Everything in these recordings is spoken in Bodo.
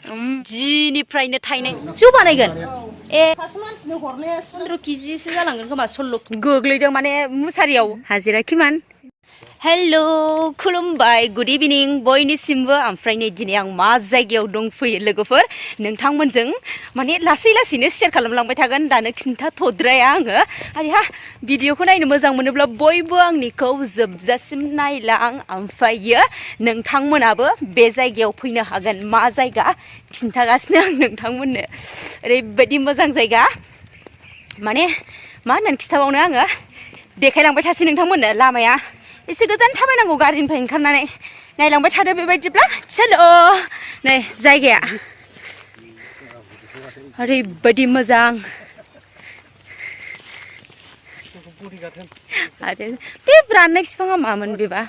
जिनिफ्रायनो थायनाय जौ बानायगोन ए 15 केजिसो जालांगोन खोमा 16 गोग्लैदों माने मुसारियाव हाजिरा किमान हेलौ खुलुमबाय गुड इभिनिं बयनिसिमबो ओमफ्राय नै दिनै आं मा जायगायाव दंफैयो लोगोफोर नोंथांमोनजों माने लासै लासैनो शेयार खालामलांबाय थागोन दानो खिन्थाथ'द्राया आङो आरिहा भिडिअखौ नायनो मोजां मोनोब्ला बयबो आंनिखौ जोबजासिम नायलां ओमफ्रायो नोंथांमोनाबो बे जायगायाव फैनो हागोन मा जायगा खिन्थागासिनो आं नोंथांमोननो ओरैबायदि मोजां जायगा माने मा होननानै खिन्थाबावनो आङो देखायलांबाय थासै नोंथांमोननो लामाया एसे गोजान थाबायनांगौ गारिनिफ्राय ओंखारनानै नायलांबाय थादो बेबायदिब्ला चलो नै जायगाया ओरैबायदि मोजां आरो बे राननाय बिफाङा मामोन बेबा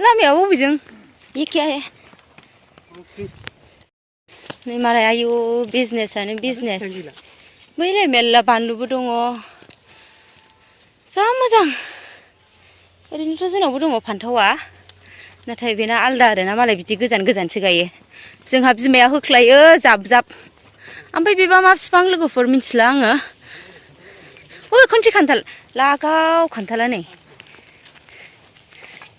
लामाया बबेजों एखे नै मालाय आयु बिजनेसानो बिजनेस बैलाय मेल्ला बानलुबो दङ जा मोजां ओरैनोथ' जोंनावबो दङ फान्थावा नाथाय बेना आलदा आरोना मालाय बिदि गोजान गोजानसो गायो जोंहा बिमाया होख्लायो जाब जाब ओमफ्राय बेबा मा बिफां लोगोफोर मिथिला आङो ओइ खनसे खान्थाल लागाव खान्थाला नै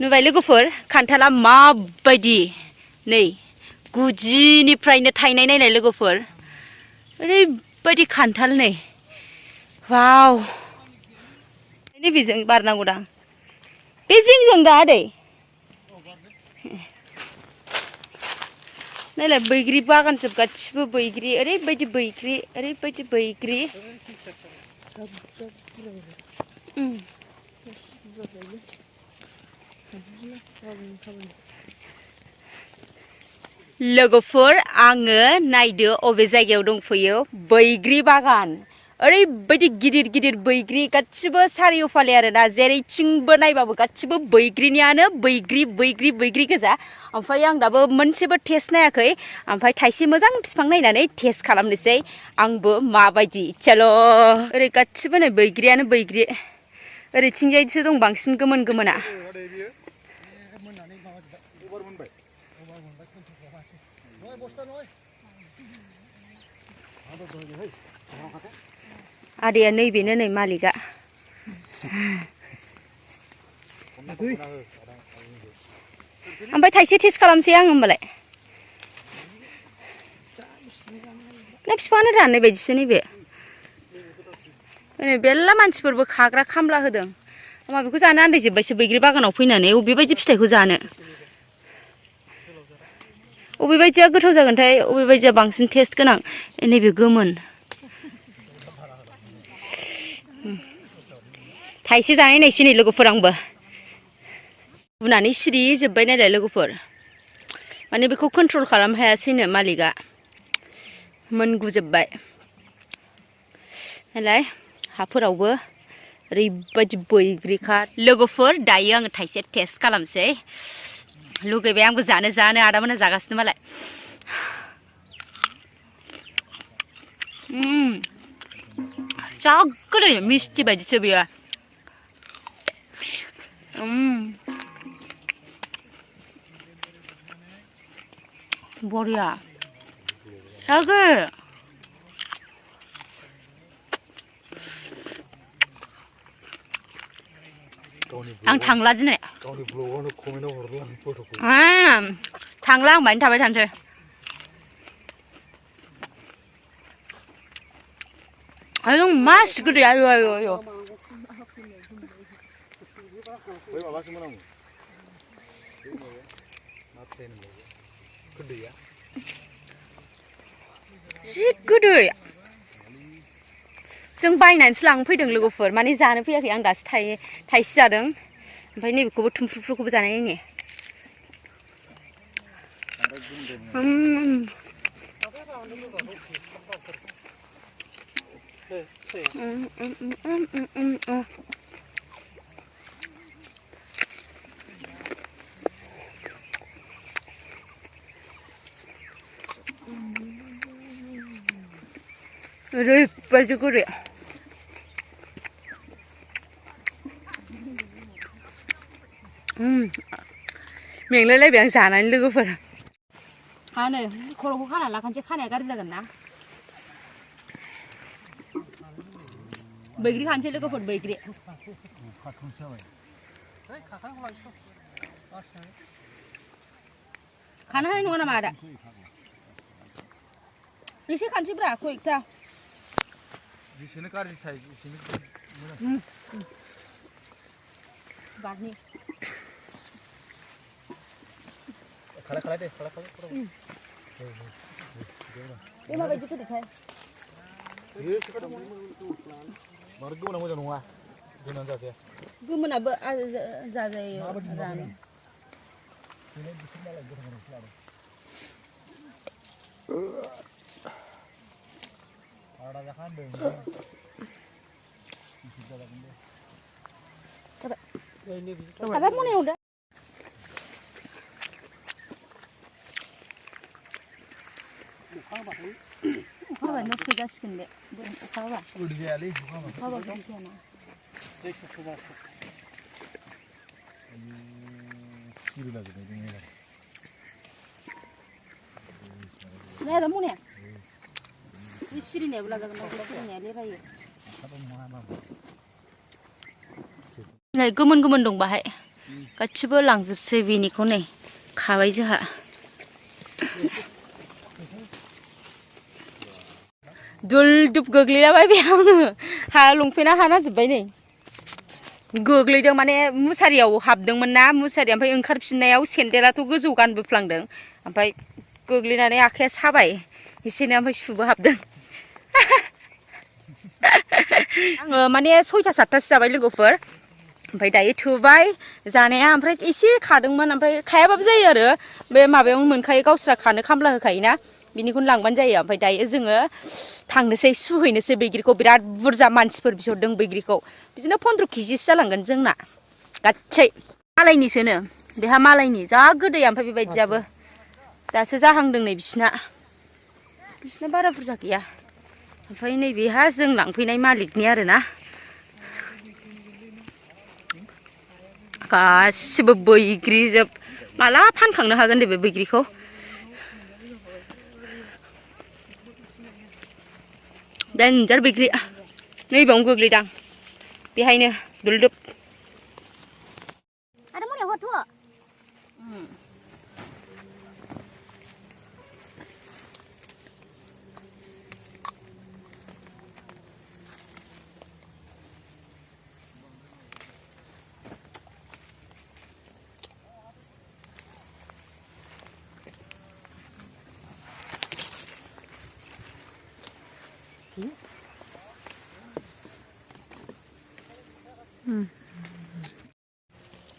नुबाय लोगोफोर खान्थाला माबायदि नै गुदिनिफ्रायनो थायनाय नायलाय लोगोफोर ओरैबायदि खान्थाल नै वाव नैबेजों बारनांगौदां बे जिंजों दा आदै नायलाय बैग्रि बागानजोब गासिबो बैग्रि ओरैबायदि बैग्रि लोगोफोर आङो नायदो अबे जायगायाव दंफैयो बैग्रि बागान ओरैबायदि गिदिर गिदिर बैग्रि गासिबो सारिय'फाले आरोना जेरैथिंबो नायबाबो गासिबो बैग्रिनियानो बैग्रि गोजा ओमफ्राय आं दाबो मोनसेबो टेस्ट नायाखै ओमफ्राय थाइसे मोजां बिफां नायनानै टेस्ट खालामनोसै आंबो माबायदि चलो ओरै गासिबो नै बैग्रियानो बैग्रि ओरैथिंजायसो दं बांसिन गोमोन गोमोना आदैया नैबेनो नै मालिकआ ओमफ्राय थाइसे टेस्ट खालामसै आं होमबालाय ना बिफाङानो राननाय बायदिसो नैबे बेला मानसिफोरबो खाग्रा खामला होदों मा बेखौ जानो आन्दायजोब्बायसो बैग्रि बागानाव फैनानै अबेबायदि फिथाइखौ जानो अबेबायदिया गोथाव जागोनथाय अबेबायदिया बांसिन टेस्ट गोनां नैबे गोमोन थाइसे जानाय नायसै नै लोगोफोर आंबो बुनानै सिरि जोब्बाय नायलाय लोगोफोर माने बेखौ कन्ट्रल खालामनो हायासैनो मालिकआ मोनगुजोब्बाय नालाय हाफोरावबो ओरैबायदि बैग्रिखा लोगोफोर दायो आङो थाइसे टेस्ट खालामसै लुगैबाय आंबो जानो आदामोनहा जागासिनो मालाय जा गोदै मिस्टि बायदिसो बेयो बरिया जागो आं थांला दिनै थांला आं बायनो थाबाय थानोसै आयौ मासि गोदै आयौ जि गोदै जों बायनानैसो लांफैदों लोगोफोर माने जानो फैयाखै आं दासो थाइसे जादों ओमफ्राय नैबेखौबो थुमफ्रुफ्रुखौबो जानाय नायनि ओरैबायदि गोदै मेंलायलायबाय आं जानानै लोगोफोर नै खर'खौ खाना लाखानोसै खानाया गाज्रि जागोन ना बैग्रि खानोसै लोगोफोर बैग्रि खानो हानाय नङा नामा आदा एसे खानोसै ब्रा खयथा जेसेनो गाज्रि साइज एसेनो मोजां बारनि खालाय दे खालाय बे माबायदि गोदैथाय बार गोमोना मोजां नङा गोमोनानो जाजाया गोमोनाबो जाजायो रानो आदा जाखां होनदों आदा मनायाव दा अखा हाबा नस्थ' जासिगोन बे अखा हाबा गोदै जायालै अखा हाबा गोदै जायाना नै आदा मनाया बे सिरिनायाबो लाजागोन ना सिरिनाया लेरायो नै गोमोन गोमोन दं बाहाय गासिबो लांजोबसै बेनिखौ नै खाबाय जोंहा दुल दुब गोग्लैलाबायबाय आङो हा लंपेन्टआ हाना जोब्बाय नै गोग्लैदों माने मुसारियाव हाबदोंमोन ना मुसारिया ओमफ्राय ओंखारफिननायाव सेन्देलाथ' गोजौ गानबोफ्लांदों ओमफ्राय गोग्लैनानै आखाइया साबाय एसेनो ओमफ्राय सुबो हाबदों आङो माने 6टा 7टासो जाबाय लोगोफोर ओमफ्राय दायो थोबाय जानाया ओमफ्राय एसे खादोंमोन ओमफ्राय खायाबाबो जायो आरो बे माबायावनो मोनखायो गावस्रा खानो खामला होखायोना बिनिखौनो लांबानो जायो ओमफ्राय दायो जोङो थांनोसै सुहैनोसै बैग्रिखौ बिराद बुरजा मानसिफोर बिहरदों बैग्रिखौ बिदिनो 15 केजिसो जालांगोन जोंना गासै मालायनिसोनो बेहा मालायनि जा गोदै ओमफ्राय बेबायदियाबो दासो जाहांदों नै बिसिना बारा बुरजा गैया ओमफ्राय नैबेहा जों लांफैनाय मालिकनि आरोना गासिबो बैग्रिजोब माला फानखांनो हागोन दे बे बैग्रिखौ देन्जार बैग्रि नैबावनो गोग्लैदां बेहायनो दुलदुब आरो मोनायाव हरथ'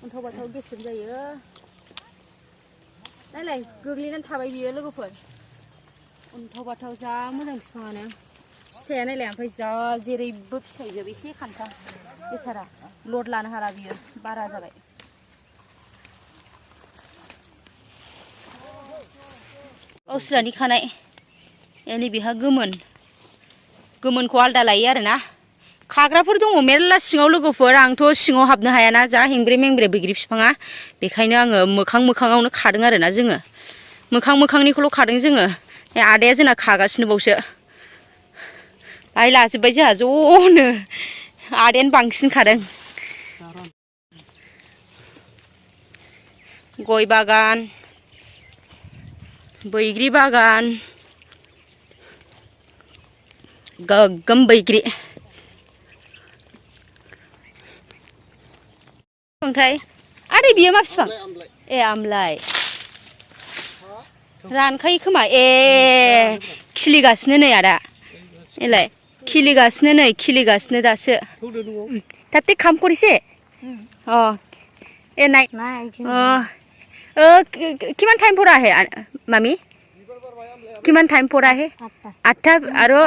अन्थाव बाथाव गेस्रेम जायो नायलाय गोग्लैनानै थाबाय बियो लोगोफोर अन्थाव बाथाव जा मोजां बिफाङानो फिथाइया नायलाय ओमफ्राय जा जेरैबो फिथाइ जोब एसे खान्था बेसारा लड लानो हाला बियो बारा जाबाय गावस्रानि खानाय नैबेहा गोमोनखौ आलदा लायो आरोना खाग्राफोर दङ मेरला सिङाव लोगोफोर आंथ' सिङाव हाबनो हायाना जा हेंब्रे मेंब्रे बैग्रि बिफाङा बेखायनो आङो मोखाङावनो खादों आरोना जोङो मोखांनिखौल' खादों जोङो आदाया जोंना खागासिनो बावसो बाहाय लाजोब्बाय जोंहा ज'नो आदायानो बांसिन खादों गय बागान बैग्रि बागान गोगोम बैग्रि ओमफ्राय आदै बियो मा बिफां ए आमलाइ रानखायो खोमा ए खिलिगासिनो नै आदा एलाय खिलिगासिनो दासो ताते काम কৰিছে ए नाइ किमान टाइम पर आहे मामी किमान टाइम पर आहे 8टा आरो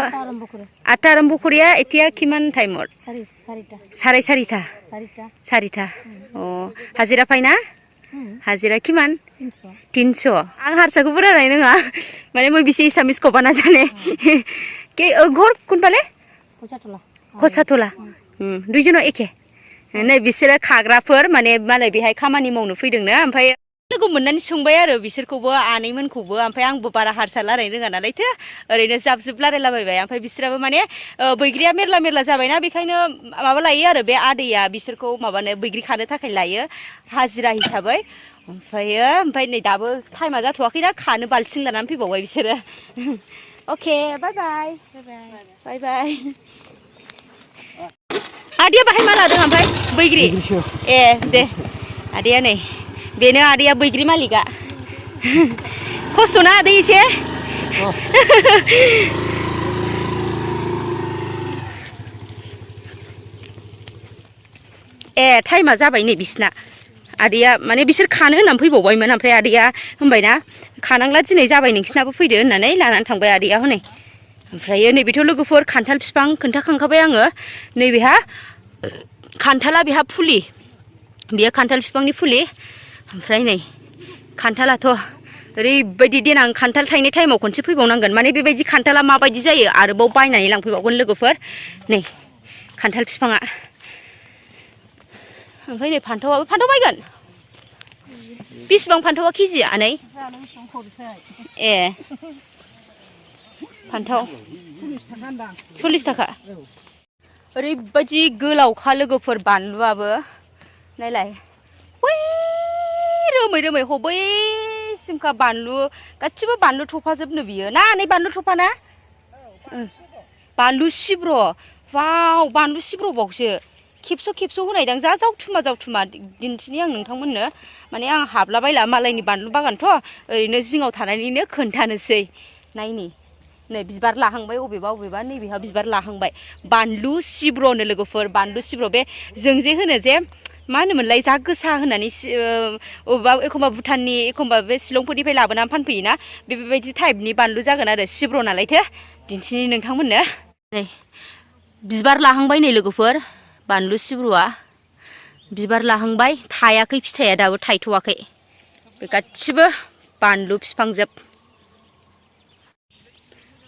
8टा आरम्भ কৰিया এতিয়া किमान टाइमर 4:30 अ हाजिरा फायना हाजिरा किमान 300 आं हारसाखौ बुरायनाय नङा माने मैं बिसे एसामिस को बाना जाने के घर कोनफाले खसाथला दुइजोनाव एखे नै बिसोरो खाग्राफोर माने मालाय बेहाय खामानि मावनो फैदोंनो ओमफ्राय लोगो मोननानै सोंबाय आरो बिसोरखौबो आनैमोनखौबो ओमफ्राय आंबो बारा हारसा रायलायनो रोङा नालायथो ओरैनो जाब जुब रायलायलाबायबाय ओमफ्राय बिसोराबो माने बैग्रिया मेरला मेरला जाबायना बेखायनो माबा लायो आरो बे आदैया बिसोरखौ माबानो बैग्रि खानो थाखाय लायो हाजिरा हिसाबै ओमफ्राय नै दाबो टाइमा जाथ'वाखैना खानो बाल्थिं लानानै फैबावबाय बिसोरो अके बाय बाय बाय बाय आदैया बाहाय मा लादों ओमफ्राय बैग्रि ए दे आदैया नै बेनो आदैया बैग्रि मालिकआ खस्थ'ना आदै एसे ए टाइमा जाबाय नै बिसिना आदैया माने बिसोर खानो होननानै फैबावबायमोन ओमफ्राय आदैया होनबायना खानांला दिनै जाबाय नोंसिनाबो फैदो होननानै लानानै थांबाय आदैया हनै ओमफ्रायो नैबेथ' लोगोफोर खान्थाल बिफां खोन्थाखांखाबाय आङो नैबेहा खान्थाला बेहा फुलि बेयो खान्थाल बिफांनि फुलि ओमफ्राय नै खान्थालाथ' ओरैबायदि देनां खान्थाल थायनाय टाइमाव खनसे फैबावनांगोन माने बेबायदि खान्थाला माबायदि जायो आरोबाव बायनानै लांफैबावगोन लोगोफोर नै खान्थाल बिफाङा ओमफ्राय नै फान्थाव बायगोन बेसेबां फान्थावा केजि आनै ए फान्थाव 40 थाखा ओरैबायदि गोलावखा लोगोफोर बानलुआबो नायलाय बै रोमै रोमै बैसिमखा बानलु गासिबो बानलु थफाजोबनो बियो ना नै बानलु थफा ना बानलु सिब्र' वाव बानलु सिब्र'बावसो खेबस' होनायदां जा जावथुमा दिन्थिनि आं नोंथांमोननो माने आं हाबलाबायला मालायनि बानलु बागानथ' ओरैनो जिङाव थानानैनो खोन्थानोसै नायनि नै बिबार लाहांबाय अबेबा नैबेहा बिबार लाहांबाय बानलु सिब्र'नो लोगोफोर बानलु सिब्र' बे जों जे होनो जे मा होनोमोनलाय जा गोसा होननानै अबेबा एखमबा भुटाननि एखमबा बे शिलंफोरनिफ्राय लाबोनानै फानफैयोना बेबायदि टाइपनि बानलु जागोन आरो सिब्र' नालायथो दिन्थिनि नोंथांमोननो नै बिबार लाहांबाय नै लोगोफोर बानलु सिब्रुआ बिबार लाहांबाय थायाखै फिथाइया दाबो थायथ'वाखै बे गासिबो बानलु बिफांजोब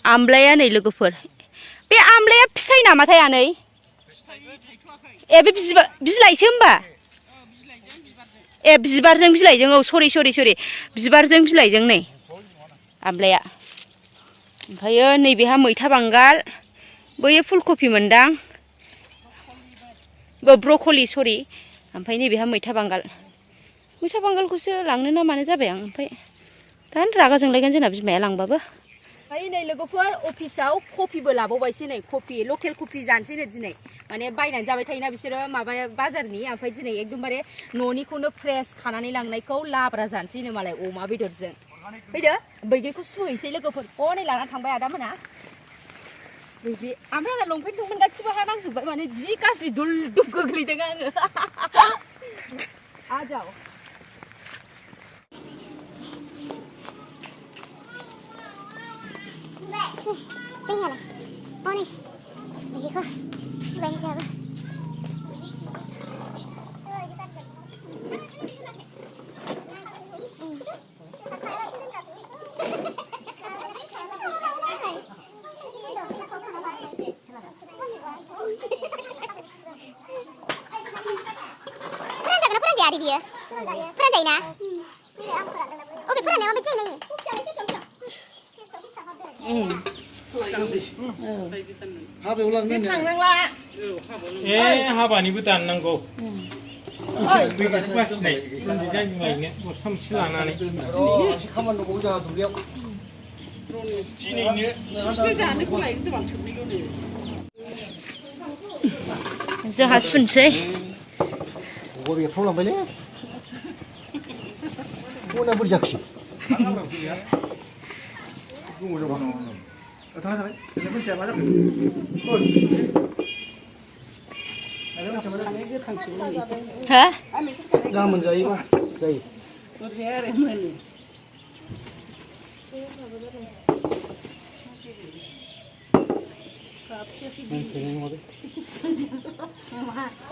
आमलाया नै लोगोफोर बे आमलाया फिथाइ नामाथाय आनै ए बे बिलाइसो होमबा ए बिबारजों बिलाइजों औ सरि बिबारजों बिलाइजों नै आमलाया ओमफ्रायो नैबेहा मैथा बांगाल बैयो फुलकफि मोनदां ब्रक'लि सरि ओमफ्राय नैबेहा मैथा बांगालखौसो लांनो ना मानो जाबाय आं ओमफ्राय दानो रागा जोंलायगोन जोंना बिमाया लांबाबो ओमफ्राय नै लोगोफोर अफिसाव कफिबो लाबावबायसो नै कफि लकेल कफि जानोसैनो दिनै माने बायनानै जाबाय थायोना बिसोरो माबा बाजारनि ओमफ्राय दिनै एकदमबारे न'निखौनो फ्रेस खानानै लांनायखौ लाब्रा जानोसैनो मालाय अमा बेदरजों फैदो बैग्रिखौ सुहैसै लोगोफोर हनै लानानै थांबाय आदामोना बैग्रि ओमफ्राय आंना लंपेन्ट दंमोन गासिबो हा नांजोब्बाय माने जि गाज्रि दुल दुब गोग्लैदों आङो आजाव जोंनियालाय हनै बैग्रिखौ सुबायनोसै आबो फोरानजाया आरो बियो फोरानजायोना अबे फोराननाया माबायदि जायो नायो हाबायाव लांनो थांनांला ए हाबानिबो दाननांगौ बैग्रिखौ बासिनाय लायनो बस्थामसो लानानै एसे खामानि दंबावो जोंहा दुब्लियाव दिनैनो जानोखौ लायनो गोबां थोबनैल' जोंहा सुनसै गर एफ्राव लांबायलै मना बोरै जाखि हा गाबोन जायोबा जायो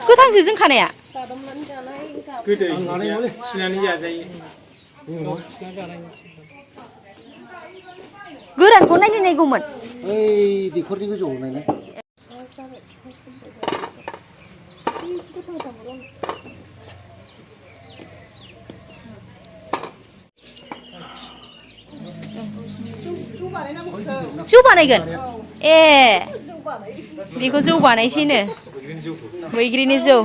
गोथांसो जों खानाया गोदै सिनानै जाजायो गोरानखौ नायगौमोन ओइ दैखरनि गोजौआव नायनाय जौ बानायगोन ए बेखौ जौ बानायसैनो बैग्रिनि जौ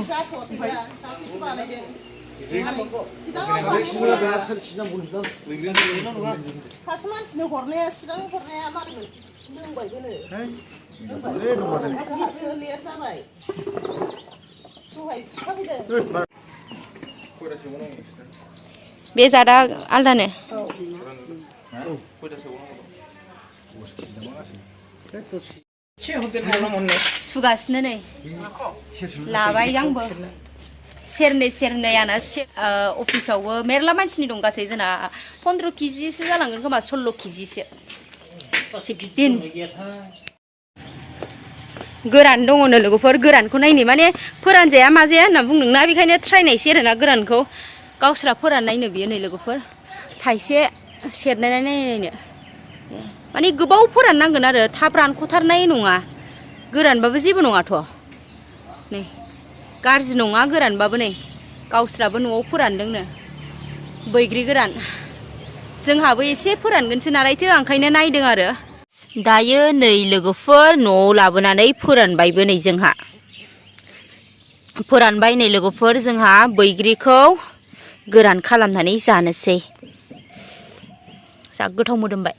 सासे मानसिनो हरनाया सिगां हरनाया मारैमोन लोंबायबोनो लेट जाबाय दहाय फिथा फैदों बे जादा आलदानो सुगासिनो नै लाबाय आंबो सेरनै सेरनैयानो अफिसावबो मेरला मानसिनि दं गासै जोंना 15 केजिसो जालांगोन खोमा 16 केजिसो 16 गोरान दङनो लोगोफोर गोरानखौ नायनो माने फोरानजाया माजाया होनना बुंदोंना बेखायनो ट्राइ नायसै आरोना गोरानखौ गावस्रा फोराननायनो बियो नै लोगोफोर थाइसे सेरनानै नायनो माने गोबाव फोराननांगोन आरो थाब रानख'थारनाय नङा गोरानबाबो जेबो नङाथ' नै गाज्रि नङा गोरानबाबो नै गावस्राबो न'आव फोरानदोंनो बैग्रि गोरान जोंहाबो एसे फोरानगोनसो नालायथो ओंखायनो नायदों आरो दायो नै लोगोफोर न'आव लाबोनानै फोरानबायबो नै जोंहा फोरानबाय नै लोगोफोर जोंहा बैग्रिखौ गोरान खालामनानै जानोसै जा गोथाव मोदोमबाय